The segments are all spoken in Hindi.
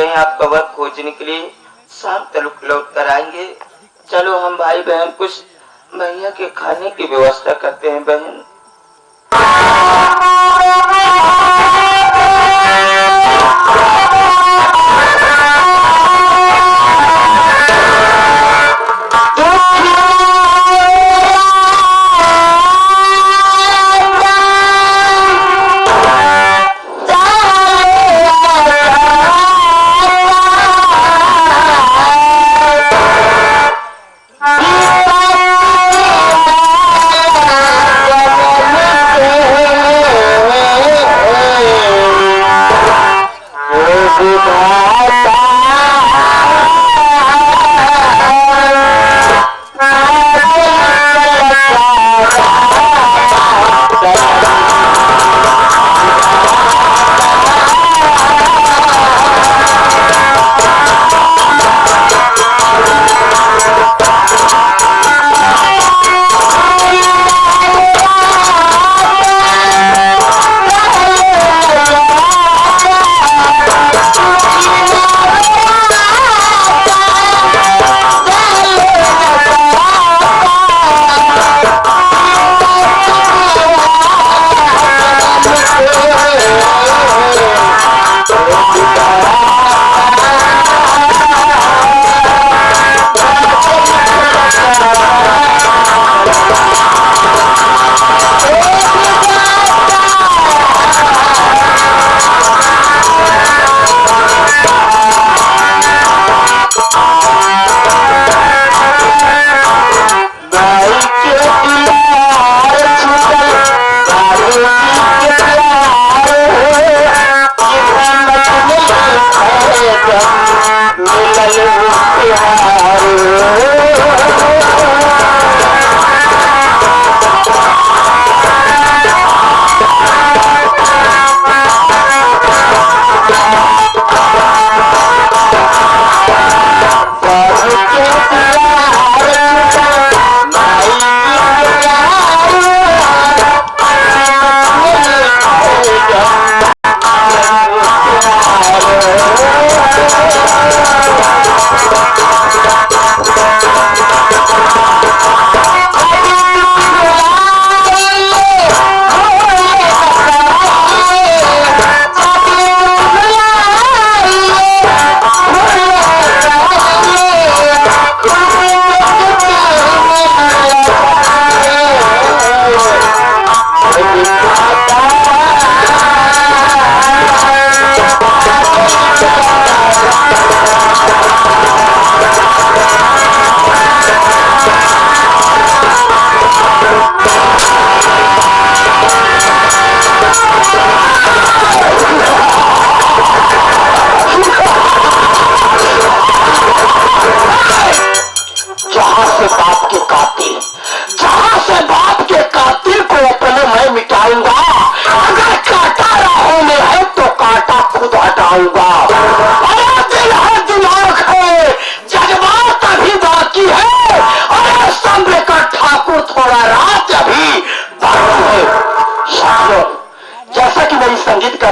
गए आपका वर खोजने के लिए, शाम तक लौट कर आएंगे। चलो हम भाई बहन कुछ भैया के खाने की व्यवस्था करते हैं बहन।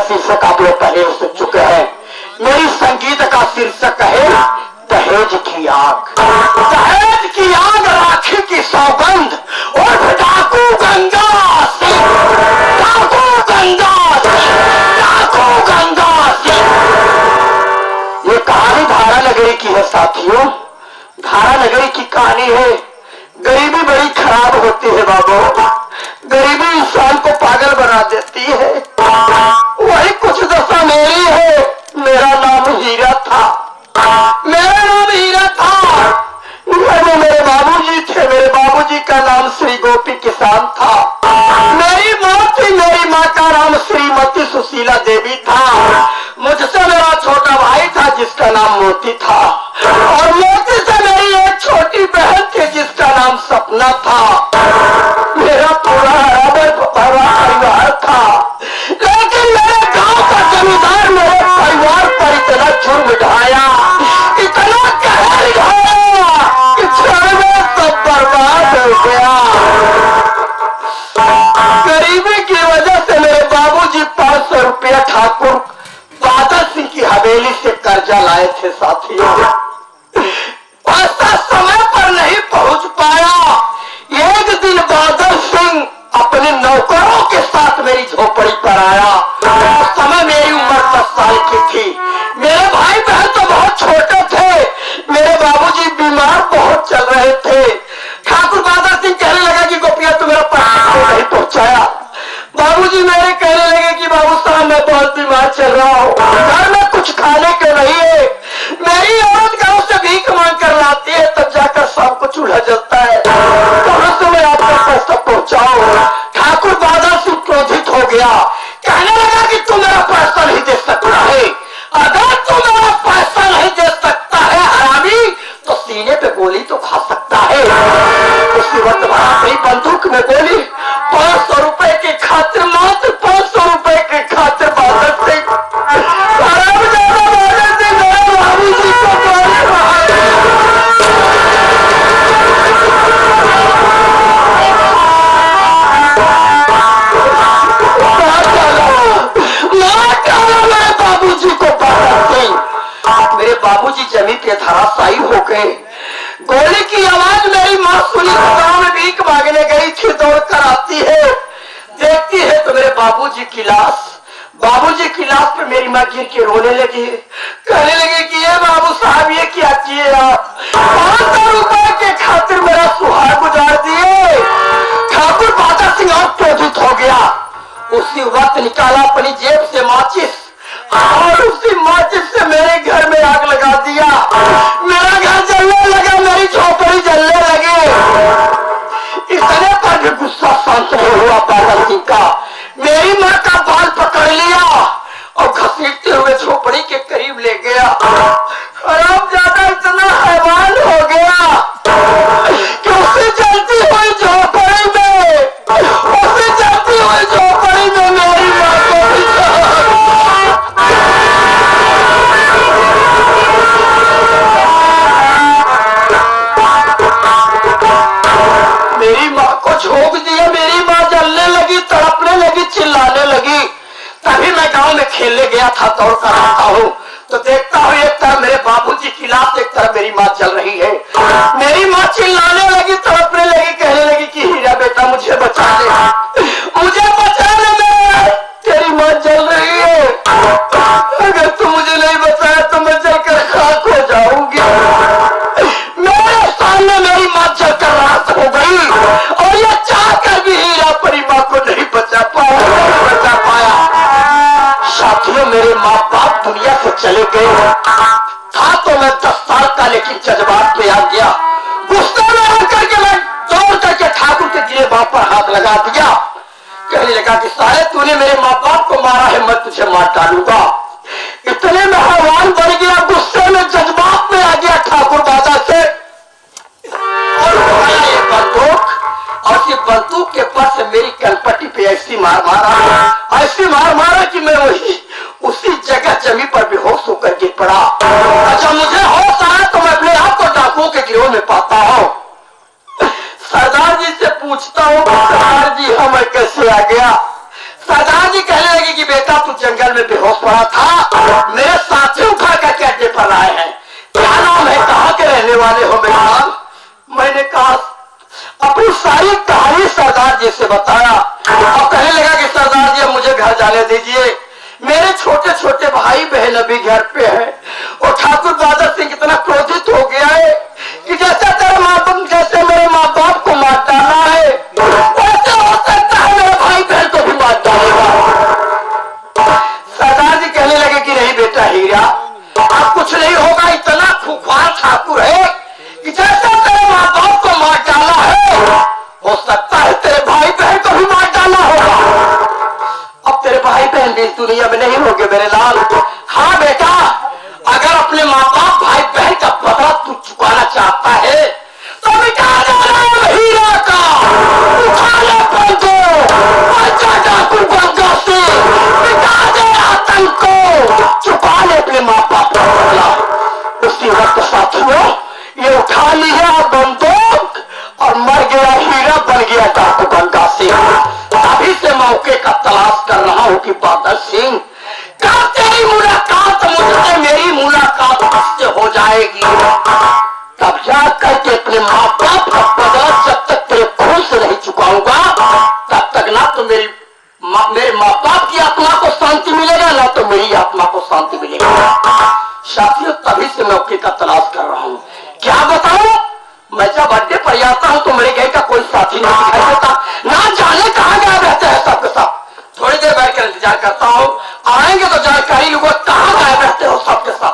शीर्षक आप लोग पहले सुन चुके हैं। मेरी संगीत का शीर्षक है दहेज की आग। दहेज की आग, राखी की सौगंध और डाकू गंगा सिंह, डाकू गंगा सिंह, डाकू गंगा सिंह। ये कहानी धारा नगरी की है साथियों, धारा नगरी की कहानी है। गरीबी बड़ी खराब होती है बाबू, गरीबी इंसान को पागल बना देती है। वही कुछ दशा मेरी है। मेरा नाम हीरा था, मेरा नाम हीरा था। घर में मेरे बाबूजी थे, मेरे बाबूजी का नाम श्री गोपी किसान था। मेरी माँ थी, मेरी माँ का नाम श्रीमती सुशीला देवी था। मुझसे मेरा छोटा भाई था जिसका नाम मोती था, और मोती से मेरी एक छोटी बहन थी जिसका नाम सपना था। मेरा पूरा परिवार था, लेकिन मेरे गांव का जमींदार मेरे परिवार पर इतना जुर्म ढाया, इतना कहर ढाया कि क्षण में सब बर्बाद हो गया। गरीबी की वजह से मेरे बाबूजी 500 रुपया ठाकुर बादल सिंह की हवेली से कर्ज कर्जा लाए थे साथियों, पैसा समय पर नहीं पहुंच पाया। एक दिन बादल सिंह अपने नौकरों के साथ मेरी झोपड़ी पर आया। उस समय मेरी उम्र 10 साल की थी। मेरे भाई बहन तो बहुत छोटे थे। मेरे बाबूजी बीमार बहुत चल रहे थे। ठाकुर बादल सिंह कहने लगा कि गोपिया तू मेरा पैसा नहीं पहुंचाया। बाबूजी मेरे कहने लगे कि बाबू साहब मैं बहुत बीमार चल रहा हूँ, घर में कुछ खाने को नहीं है। मेरी औरत गाँव से भीख मांग कर लाती है, तब जाकर शाम को चूल्हा जलता है। कहाँ से मैं आपका पैसा पहुंचाऊं? ठाकुर बादल सिंह क्रोधित हो गया, कहने लगा कि तू मेरा पैसा नहीं दे सकता है। अगर तू मेरा पैसा नहीं दे सकता है हरामी, तो सीने पे गोली तो खा सकता है। उसी वक्त अपनी बंदूक में गोली 500 रुपए की खातिर, मात्र 500 रुपए की खातिर बादल सिंह बाबूजी को गोली मार बाबूजी को मेरे बाबूजी जमीन पे धराशायी हो गए। गोली की आवाज मेरी माँ सुनी, गांव में भीख मांगने गई थी, दौड़ कर आती है, देखती है तो मेरे बाबूजी की लाश। बाबूजी की लाश पे मेरी माँ गिर के रोने लगी, कहने लगे कि ये बाबू साहब ये क्या किए आप? 500 रुपए के खातिर मेरा सुहाग गुजार दिए। ठाकुर बादल सिंह और क्रोधित हो गया। उसी वक्त निकाला अपनी जेब से माचिस और उसी माचिस से मेरे घर में आग लगा दिया। मेरा घर जलने लगा, मेरी झोपड़ी जलने लगी। इतने पर भी गुस्सा शांत नहीं हुआ बादल सिंह का। मेरी माँ का बाल पकड़ लिया और घसीटते हुए झोपड़ी के करीब ले गया। खराब ज्यादा इतना हैवान हो गया कि उसे जलती हुई झोपड़ी में, उसे जलती हुई झोपड़ी में मेरी माँ को भी मेरी माँ को झोंक दिया। मेरी माँ जलने लगी, तड़पने लगी, चिल्लाने लगी। तभी मैं गांव में खेलने गया था, दौड़ कर आता हूँ तो देखता हूँ एक तरफ मेरे बाबूजी की लाश, एक तरफ मेरी माँ चल रही है। मेरी माँ चिल्लाने लगी, तड़पने लगी, कहने लगी कि हीरा बेटा मुझे बचा ले, मुझे बचा ले, मैं तेरी माँ जल रही है। अगर तू मुझे नहीं बचाया तो मैं जलकर खाक हो जाऊंगी। मेरे सामने मेरी माँ जलकर राख हो गई और ये चाह कर भी हीरा अपनी माँ को नहीं बचा पाया। साथियों मेरे माँ बाप दुनिया से चले गए था तो मैं 10 साल का, लेकिन जज्बात पे आ गया। गुस्से में आकर के मैं दौड़ करके ठाकुर के गिरे बाप पर हाथ लगा दिया। कहने लगा कि साले तूने मेरे माँ बाप को मारा है, मैं तुझे मार डालूंगा। इतने में हैवान बढ़ गया, गुस्से में जज्बात में आ गया ठाकुर बादल से और ये बंदूक, और इस बंदूक के पास से मेरी कनपट्टी पे ऐसी मार मारा कि मैं उसी जगह जमीन पर बेहोश होकर गिर पड़ा। अच्छा मुझे होश आया तो मैं अपने आप को डाकुओं के गिरोह में पाता हूँ। सरदार जी से पूछता हूँ सरदार जी मैं कैसे आ गया? सरदार जी कहने लगे कि बेटा तू जंगल में बेहोश पड़ा था, मेरे साथी उठा करके अड्डे पर आए हैं। क्या नाम है, कहाँ के रहने वाले हो मेरा नाम? मैंने कहा अपनी सारी कहानी सरदार जी से बताया। अब कहने लगा कि सरदार जी अब मुझे घर जाने दीजिए, मेरे छोटे छोटे भाई बहन अभी घर पे हैं। और ठाकुर बादल सिंह इतना क्रोधित हो गया है कि जैसे तेरे माँ बाप, जैसे मेरे माँ बाप को मार डाला है वैसे हो सकता है मेरे भाई बहन को भी मार डालेगा। सरदार जी कहने लगे कि नहीं बेटा हीरा अब कुछ नहीं होगा, इतना खूंखार ठाकुर है कि जैसे तेरे माँ बाप को मार डाला है हो सकता है तेरे भाई बहन को भी मार डाला होगा। अब तेरे भाई बहन भी इस दुनिया में नहीं होंगे मेरे लाल। हाँ बेटा अगर अपने माँ बाप भाई बहन का बदला तू चुकाना चाहता है तो मिटा दे हीरा का, उठा ले बंदूक, अच्छा ठाकुर बंगा से मिटा दे आतंक को, चुका ले अपने माँ बाप का बदला। उसी वक्त साथियों ये उठा लिया बंदूक और मर गया हीरा, बन गया ठाकुर बंगा से। अभी से मौके का तलाश कर रहा हूँ कि बादल सिंह कब तेरी मुलाकात मुझसे, मेरी मुलाकात जाएगी तब जा करके अपने माँ बाप का बदला जब तक तेरे खून से नहीं चुकाऊंगा तब तक ना तो मेरे माँ बाप की आत्मा को शांति मिलेगा ना तो मेरी आत्मा को शांति मिलेगी। साथियों तभी से मैं उसकी का तलाश कर रहा हूँ। क्या बताऊं, मैं जब अड्डे पर जाता हूँ तो मेरे गए का कोई साथी नहीं दिखाई देता, ना जाने कहाँ गया रहते हैं सबके सब। थोड़ी देर बैठ कर इंतजार करता हूँ, आएंगे तो जानकारी लूंगा कहाँ गायब रहते हो सबके सब।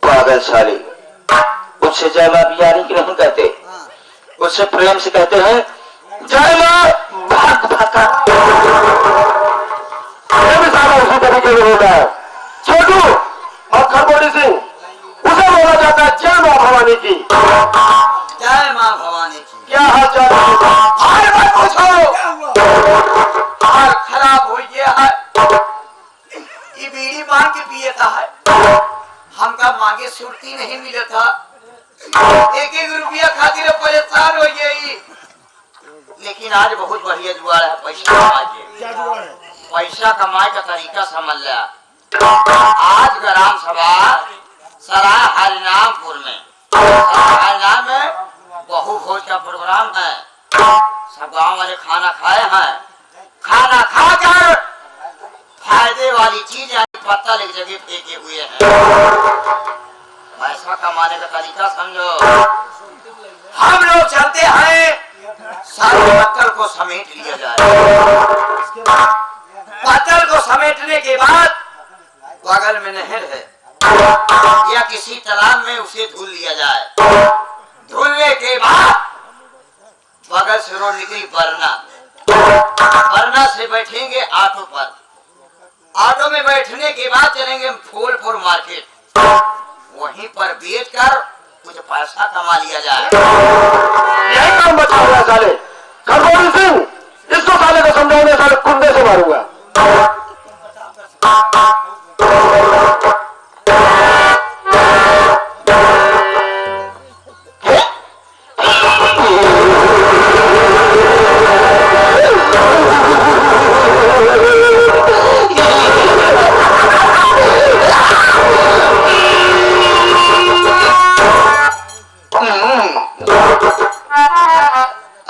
पागलशाली, उससे जय माँ बिहारी की नहीं कहते, उससे प्रेम से कहते हैं जय माँ भाग भागा। ये भी सारा उसी तरीके से होता है। छोटू और खरगोटी सिंह उसे बोला जाता है जय माँ भवानी की। जय माँ भवानी की। क्या हाल चाल है? अरे मत पूछो, हाल खराब हो गया है। ये बीड़ी मांग के पिए था है, हमका मांगे सुरती नहीं मिले था। एक एक रुपया खातिर परेशान हो गई, लेकिन आज बहुत बढ़िया जुगाड़ है पैसा कमाए। पैसा कमाए का तरीका समझ लिया। आज ग्राम सभा सराय हरिनामपुर में, हरिनाम में बहु भोज का प्रोग्राम है। सब गांव वाले खाना खाए हैं, खाना खाकर फायदे वाली चीज पत्ता एक जगह फेंके हुए हैं। पैसा कमाने का तरीका समझो। हम लोग चलते हैं, सारे पत्थर को समेट लिया जाए। पत्थर को समेटने के बाद बगल में नहर है या किसी तालाब में उसे धुल लिया जाए। धुलने के बाद बगल से रोड निकली बरना, बरना से बैठेंगे ऑटो पर। ऑटो में बैठने के बाद चलेंगे फूलपुर मार्केट, वहीं पर बेचकर कुछ पैसा कमा लिया जाए। यही काम बचा हुआ साले। खरगोटी सिंह इसको साले को समझाने साले कुंडे से मारूंगा।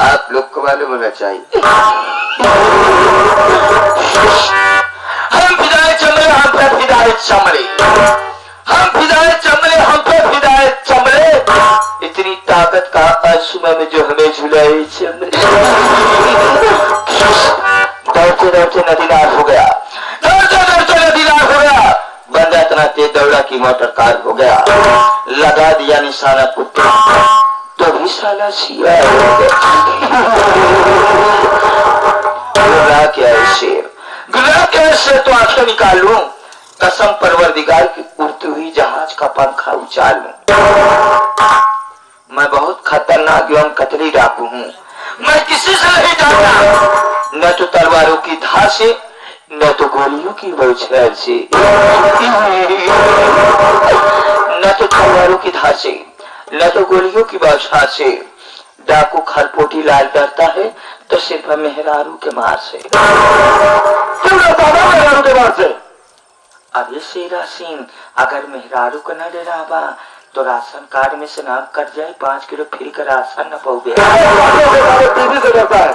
आप लोग को मालूम होना चाहिए, हम फिदाए चमड़े, हम पे फिदाए चमड़े, हम फिदाए चमड़े, हम पे फिदाए चमड़े। इतनी ताकत का आसुमा में जो हमें झुलाए चमड़े। दौड़ते दौड़ते नदी नार हो गया, दौड़ते दौड़ते नदी नार हो गया। बंदा इतना तेज दौड़ा कि मोटर कार हो गया। लगा दिया निशाना कुत्ते, तो भी साला सिया हो गया। गुला क्या है शेर, गुला क्या है शेर, तो आंखें निकाल लूं। कसम परवरदिगार की उड़ती हुई जहाज का पंखा उछाल लूं। मैं बहुत खतरनाक एवं कतरी डाकू हूँ। मैं किसी से नहीं डरता, न तो तलवारों की धार से, न तो गोलियों की बौछार से, न तो तलवारों की धार से, न तो गोलियों की बौछार से। डाकू खरपोटी लाल डरता है तो सिर्फ मेहरारू के मार से। क्यों डरता है मेहरारू के मार से? अरे शेरा सिंह, अगर मेहरारू को न डरावा तो राशन कार्ड में से नाम कट जाए, 5 किलो फ्री का राशन न पाओगे। टीवी से डरता है।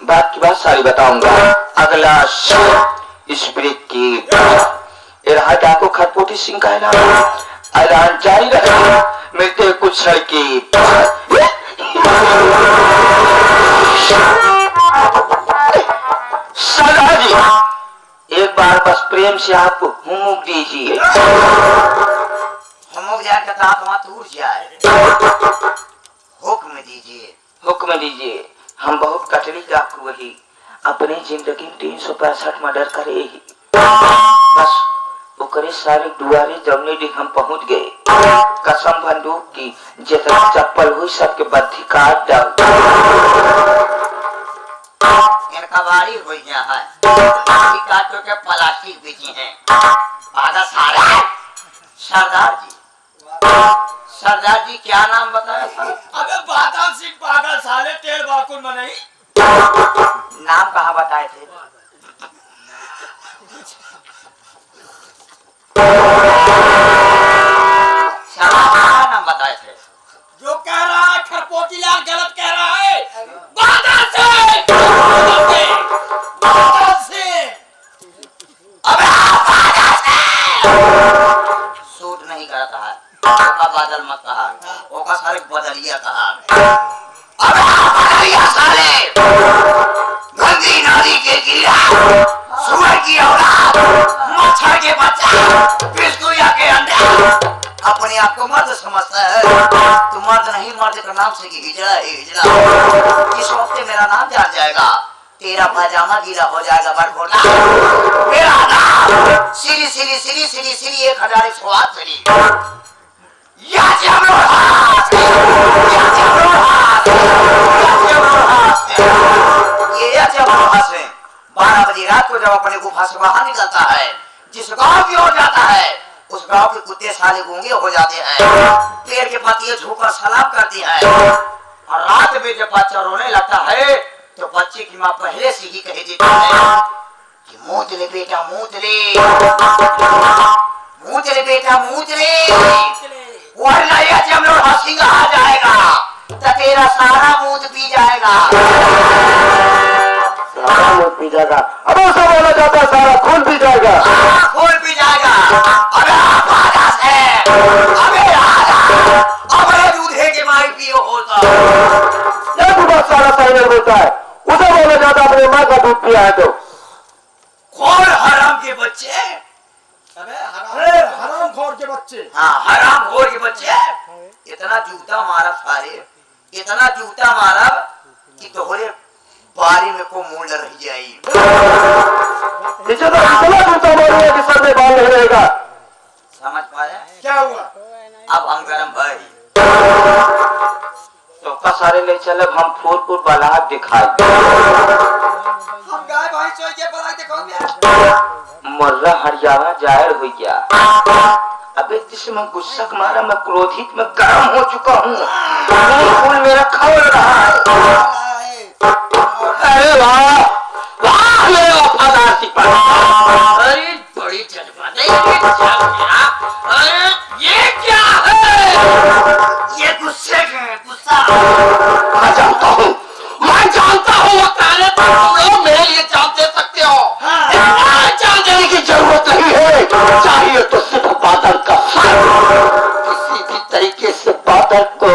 बात की बात सारी बताऊंगा। अगला शेर स्प्रिट की रहा डाको खरपोटी सिंह का नाम ऐलान जारी रहे मिलते कुछ की सरदार जी एक बार बस प्रेम से आपको हुमुक दीजिए। हम जाए का तात वहां टूट जाए। हुक्म दीजिए। हुक्म दीजिए। हम बहुत कटरी डाकू वही अपनी जिंदगी में 365 मर्डर करे ही बस ओकरे सारे दुआरे जमने दी हम पहुंच गए। कसम बंदूक की जितना चप्पल हुई सबके बद्धी काट डाल। इनका बारी हो गया है। काटो के प्लास्टिक बिकी हैं। आधा सारा सरदार जी। सरदार जी क्या नाम बताया था? अबे बादल सिंह पागल साले तेल बाकुल में नहीं। नाम कहाँ बताए थे? नाम बताए थे। जो कह रहा है खरपोटी लाल गलत कह रहा है। बादल सिंह सूट नहीं करता है। ओका बादल मत कहा। ओका सारे बदलिया कहा। अबे बदलिया साले गंदी नाली के कीड़ा सुअर की औलाद मच्छर के बच्चा बिस्कुया के अंडा अपने आप को मर्द समझता है। तू मर्द नहीं मर्द का नाम से हिजड़ा है हिजड़ा। इस वक्त मेरा नाम जान जाएगा। तेरा पजामा गीला हो जाएगा बरखोला। मेरा नाम सिरी सिरी सिरी सिरी सिरी 1108 सिरी ये 12 बजे रात को जब अपने गुफा से बाहर निकलता है जिस गांव की ओर जाता है उस गांव के कुत्ते साले गूंगे हो जाते हैं। पेड़ के पत्तियां झुककर सलाम करती हैं और रात में जब बच्चा रोने लगता है तो बच्चे की माँ पहले से ही कह देती है कि मूत ले बेटा मूत ले बेटा मूत ले वरना यह जब लोग हंसीगा आ जाएगा तो तेरा सारा मूत पी जाएगा। सारा मूत पी जाएगा। अब ऐसा बोला जाता है सारा खून पी जाएगा। खून पी जाएगा। अबे आवाज़ है। अबे आजा। अबे दूधे के माई पियो होता। ये तो बात सारा सही नहीं बोलता है। उसे बोला जाता अपने माँ का दूध पिया है तो कौन हराम के बच्चे? अबे हराम खोर के बच्चे। हाँ हराम खोर के बच्चे। इतना जूता मारा सारे इतना जूता मारा कि तोहरे बारी में को मूल रह जाई। इसे तो इतना जूता मारूंगा कि सर में बाल नहीं रहेगा। समझ पाया? क्या हुआ? अब हम गरम भाई तो का सारे ले चले हम फूलपुर बलाक दिखाई। हम गाय भाई सोई के बलाक दिखाओगे। मर्रा हरियाणा जाहिर हो गया। अबे जिसमें गुस्सा मारा मैं क्रोधित में गर्म हो चुका हूँ। फूल मेरा खौल रहा है। अरे वाह वाह मेरे वफादार सिपाही। अरे बड़ी जज्बात है। अरे ये क्या है? ये गुस्से के गुस्सा। मैं जानता हूँ वो तारे पर तुम लोग मेरे लिए जान दे सकते हो। जान देने की जरूरत नहीं है। चाहिए तो सिर्फ बादल का सर। किसी भी तरीके से बादल को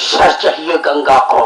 सर चाहिए गंगा को।